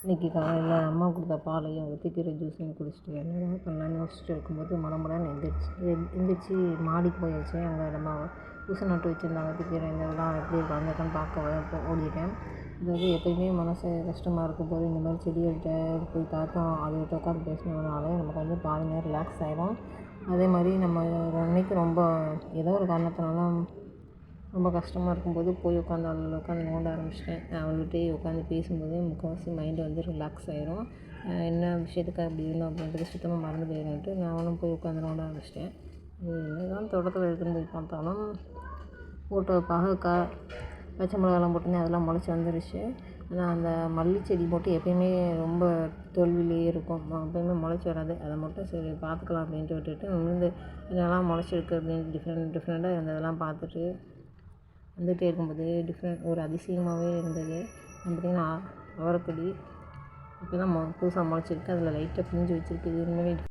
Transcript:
இன்றைக்கி காலையில் அம்மா கொடுத்த பாலையும் வெட்டிக்கீரை ஜூஸையும் குடிச்சிட்டு என்ன பண்ணலான்னு யோசிச்சுட்டு இருக்கும்போது மடமடன்னு எந்திரிச்சு மாடிக்கு போயாச்சு. அங்கே நம்ம ஊசை நட்டு வச்சுருந்தாங்க வெட்டிக்கீரை இதெல்லாம் எப்படி இருக்கும் அந்த இடம்னு பார்க்க ஓடிட்டேன். அதாவது எப்போயுமே மனசு கஷ்டமாக இருக்கும்போது இந்த மாதிரி செடிகள்கிட்ட போய் பார்த்தோம் அதுகிட்ட உட்காந்து பேசினதுனால நமக்கு வந்து பாதி நேரம் ரிலாக்ஸ் ஆகிடும். அதே மாதிரி நம்ம அன்றைக்கி ரொம்ப ஏதோ ஒரு காரணத்தினால ரொம்ப கஷ்டமாக இருக்கும்போது போய் உட்காந்து அவளோட உட்காந்து நோண்ட ஆரம்பிச்சிட்டேன். அவள்கிட்டயே உட்காந்து பேசும்போதே முக்கால்வாசி மைண்டு வந்து ரிலாக்ஸ் ஆகிரும். என்ன விஷயத்துக்காக அப்படி இருந்தோம் அப்படின்றது சுத்தமாக மறந்து போயிருந்துட்டு நானும் போய் உட்காந்து நோண்ட ஆரம்பிச்சிட்டேன். என்ன தான் தோட்டத்தில் இருக்குன்னு போய் பார்த்தாலும் போட்ட பாகக்காய் பச்சை மிளகாலாம் போட்டிருந்தேன் அதெல்லாம் முளைச்சி வந்துருச்சு. ஆனால் அந்த மல்லி செடி மட்டும் எப்போயுமே ரொம்ப தோல்வியிலேயே இருக்கும், எப்போயுமே முளைச்சி வராது. அதை மட்டும் சரி பார்த்துக்கலாம் அப்படின்ட்டு விட்டுட்டு விழுந்து இதெல்லாம் முளைச்சிருக்கு அப்படின்னு டிஃப்ரெண்ட்டாக இருந்ததெல்லாம் பார்த்துட்டு வந்துகிட்டே இருக்கும்போது ஒரு அதிசயமாகவே இருந்தது. பார்த்திங்கன்னா அவரைக்கொடி இப்போ தான் புதுசாக முளைச்சிருக்கு, அதில் லைட்டாக பிஞ்சு வச்சுருக்கு. இது உண்மையிலே